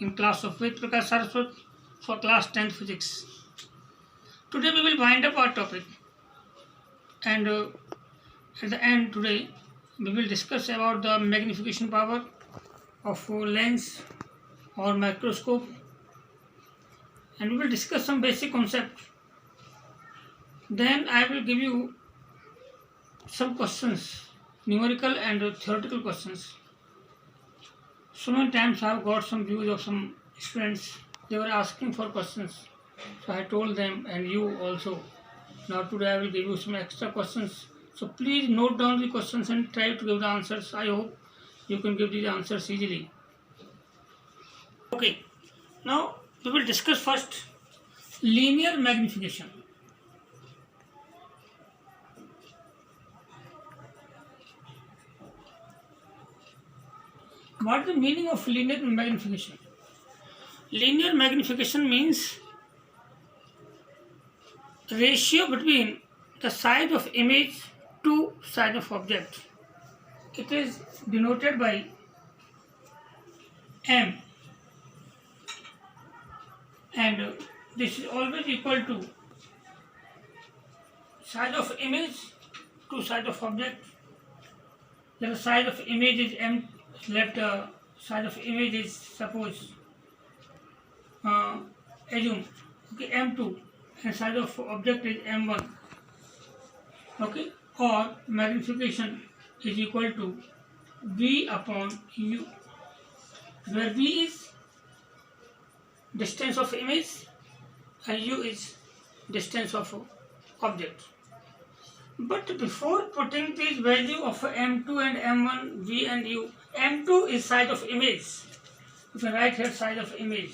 in class of Ved Prakash Saraswat for class 10th physics. Today we will wind up our topic, and at the end today we will discuss about the magnification power of lens or microscope, and we will discuss some basic concepts. Then I will give you some questions, numerical and theoretical questions. So many times I have got some views of some students, they were asking for questions. So I told them, and you also. Now today I will give you some extra questions. So please note down the questions and try to give the answers. I hope you can give the answers easily. Okay, now we will discuss first linear magnification. What is the meaning of linear magnification? Linear magnification means ratio between the size of image to size of object. It is denoted by m, and this is always equal to size of image to size of object. The size of image is m. Let the size of image is, suppose, assume, okay, m2, and size of object is m1, okay, or magnification is equal to v upon u, where v is distance of image and u is distance of object. But before putting this value of m2 and m1, v and u, m2 is size of image. You can write here size of image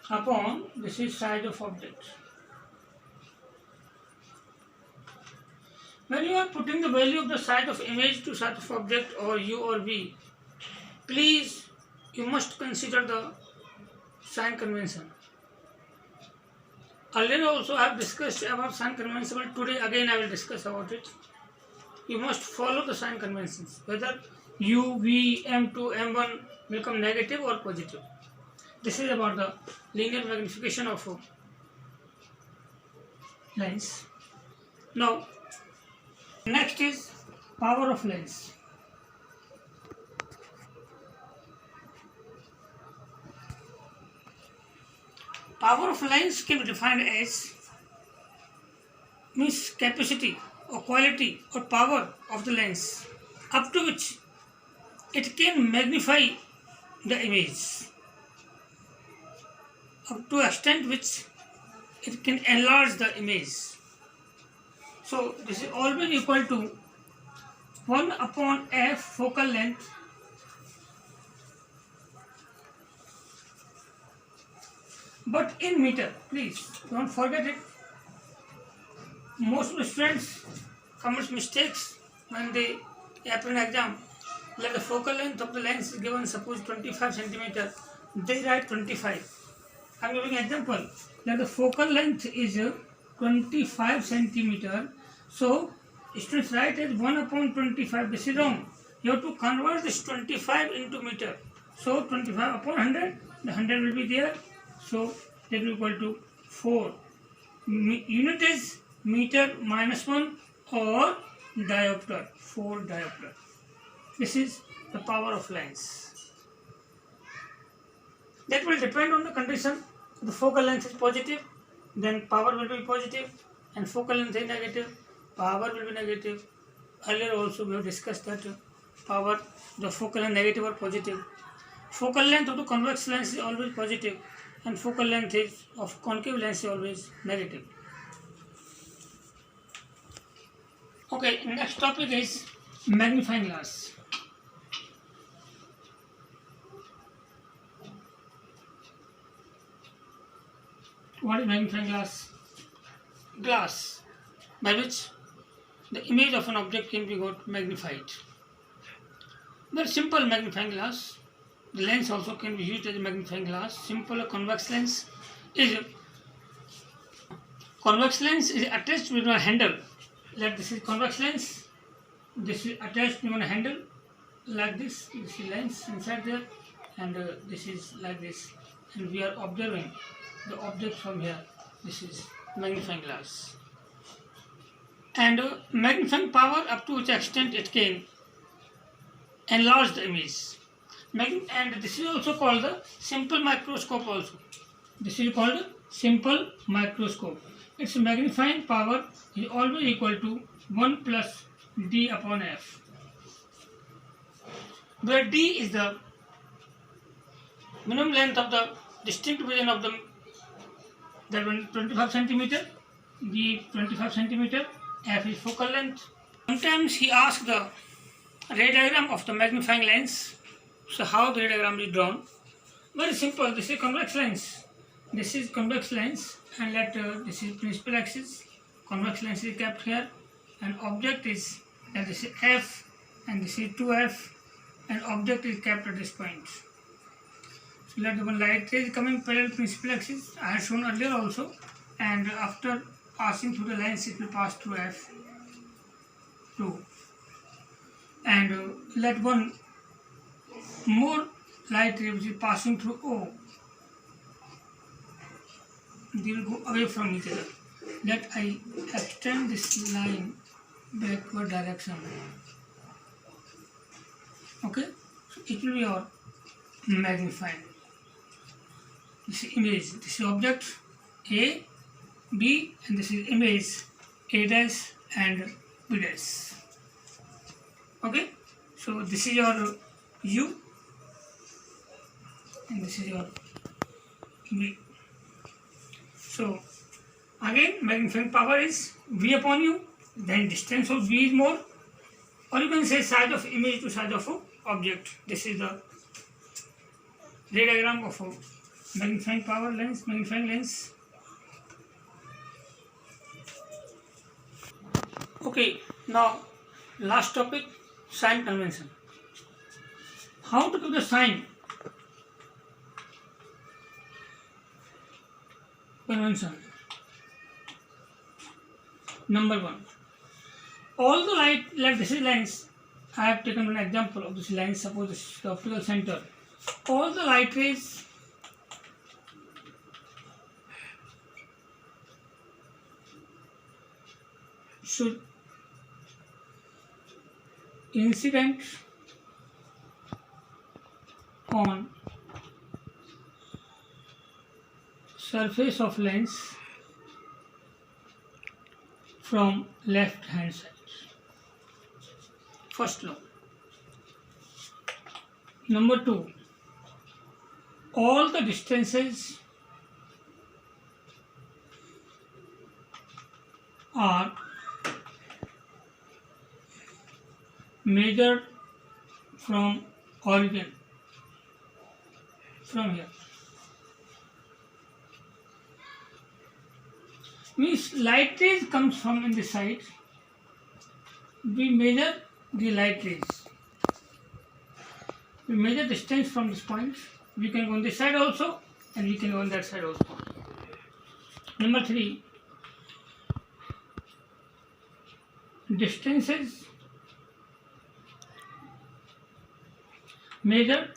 upon this is size of object. When you are putting the value of the size of image to size of object or u or v, please you must consider the sign convention. Earlier also I have discussed about sign convention, but today again I will discuss about it. You must follow the sign conventions, whether u, v, m2, m1 will come negative or positive. This is about the linear magnification of lens. Now, next is power of lens. Power of lens can be defined as means capacity or quality or power of the lens up to which it can magnify the image, up to extent which it can enlarge the image. So this is always equal to 1 upon f focal length but in meter. Please don't forget it. Most of the students commit mistakes when they appear in exam. Let the focal length of the lens is given, suppose 25 centimeter, they write 25. I am giving an example. Let the focal length is 25 centimeter. So students write as 1 upon 25. This is wrong. You have to convert this 25 into meter. So 25 upon 100, the 100 will be there. So that will be equal to 4. Unit is meter minus 1 or diopter, 4 diopter. This is the power of lens. That will depend on the condition. The focal length is positive, then power will be positive, and focal length is negative, power will be negative. Earlier also we have discussed that power, the focal length negative or positive. Focal length of the convex lens is always positive, and focal length is of concave lens is always negative. Okay, next topic is magnifying glass. What is magnifying glass? Glass by which the image of an object can be got magnified. Very simple magnifying glass. The lens also can be used as a magnifying glass. Simple convex lens is attached with a handle. Like this is convex lens. This is attached with a handle, like this. You see lens inside there, and this is like this, and we are observing the object from here. This is magnifying glass, and magnifying power up to which extent it can enlarge the image. And this is also called the simple microscope also. This is called simple microscope. Its magnifying power is always equal to 1 plus d upon f, where d is the minimum length of the distinct vision of the that one 25 centimeter, d 25 centimeter, f is focal length. Sometimes he asks the ray diagram of the magnifying lens. So how the ray diagram is drawn? Very simple. This is convex lens. This is convex lens, and this is principal axis. Convex lens is kept here, and object is this is f, and this is 2f, and object is kept at this point. So let the one light ray is coming parallel to principal axis. I had shown earlier also, and after passing through the lens, it will pass through f2, and let one more light ray which is passing through O. They will go away from each other. Let I extend this line backward direction. Okay, so it will be our magnifying. This is image. This is object A, B, and this is image A dash and B dash. Okay, so this is your U, and this is your V. So again, magnifying power is V upon U, then distance of V is more, or you can say size of image to size of object. This is the ray diagram of a magnifying power lens, magnifying lens. Okay, now last topic, sign convention. How to give the sign convention. Number 1. All the light, like this is lens. I have taken an example of this lens. Suppose this is the optical center. All the light rays should incident on surface of lens from left hand side. First law. Number 2. All the distances are measured from origin, from here. Means light rays comes from in the side. We measure the light rays. We measure distance from this point. We can go on this side also, and we can go on that side also. Number 3. Distances measured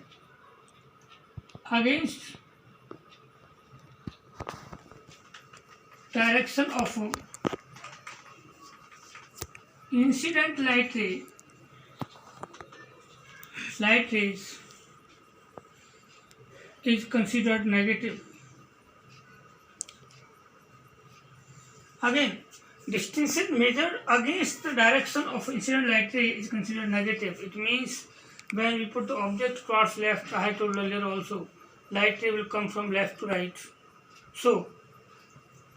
against direction of incident light rays is considered negative. Again, distances measured against the direction of incident light ray is considered negative. It means when we put the object towards left, I told earlier also, light ray will come from left to right. So,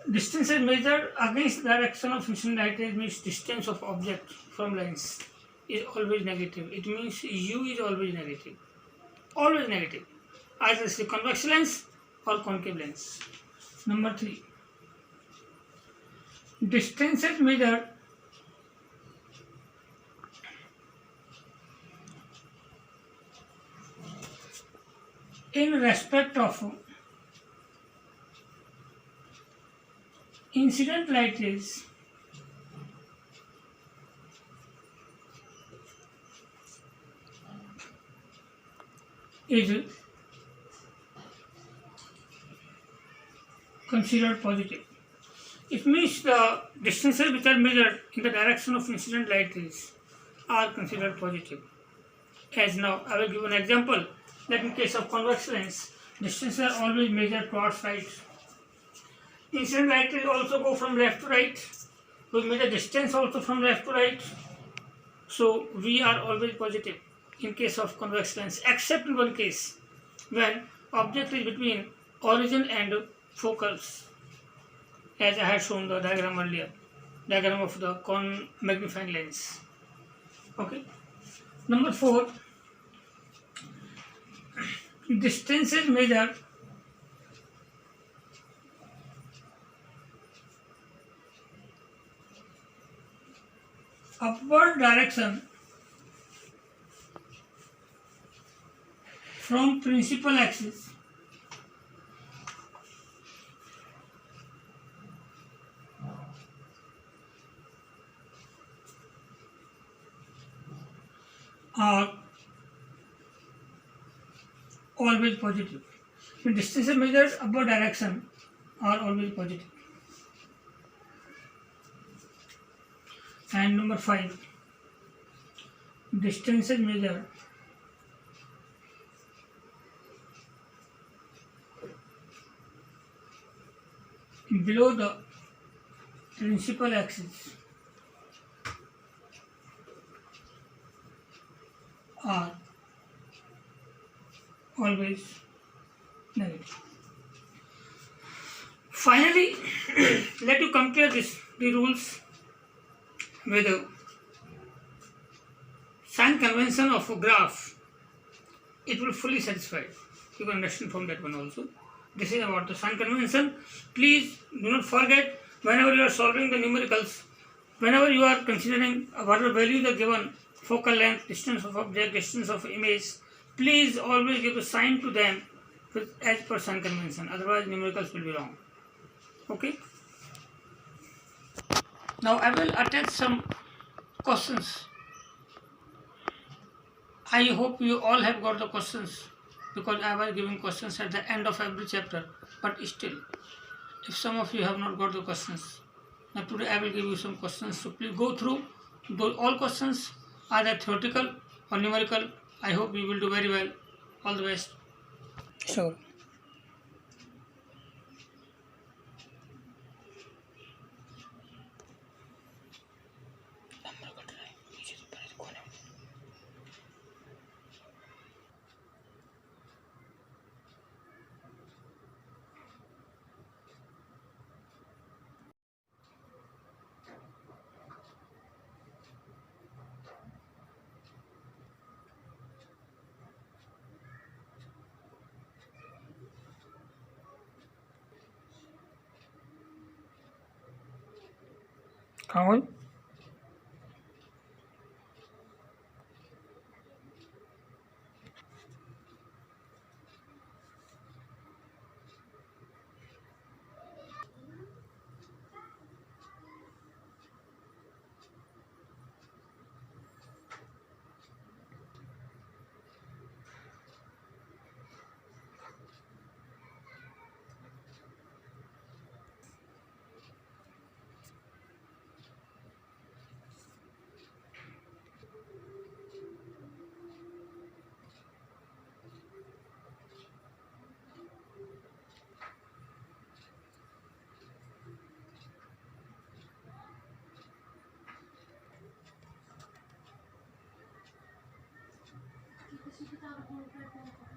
distances measured against the direction of incident light ray means distance of object from lens is always negative. It means U is always negative. Always negative. Either it's a convex lens or concave lens. Number 3. Distances measured in respect of incident light rays is considered positive. It means the distances which are measured in the direction of incident light rays are considered positive. As now, I will give an example that in case of convex lens, distances are always measured towards right. Incident light rays also go from left to right. We measure distance also from left to right. So we are always positive in case of convex lens, except in one case when object is between origin and focals, as I had shown the diagram earlier, diagram of the cone magnifying lens. Okay. Number 4, distances measured upward direction from principal axis are always positive. The distances measured upward direction are always positive. And number 5, distances measured below the principal axis are always negative. Finally, let you compare the rules with the sign convention of a graph. It will fully satisfy. You can understand from that one also. This is about the sign convention. Please do not forget, whenever you are solving the numericals, whenever you are considering whatever values are given, focal length, distance of object, distance of image, please always give a sign to them as per sign convention. Otherwise, numericals will be wrong. Okay. Now I will attach some questions. I hope you all have got the questions, because I was giving questions at the end of every chapter. But still, if some of you have not got the questions, now today I will give you some questions. So please go through all questions, either theoretical or numerical. I hope you will do very well. All the best. Sure. कहाँ हुई? किसी किताब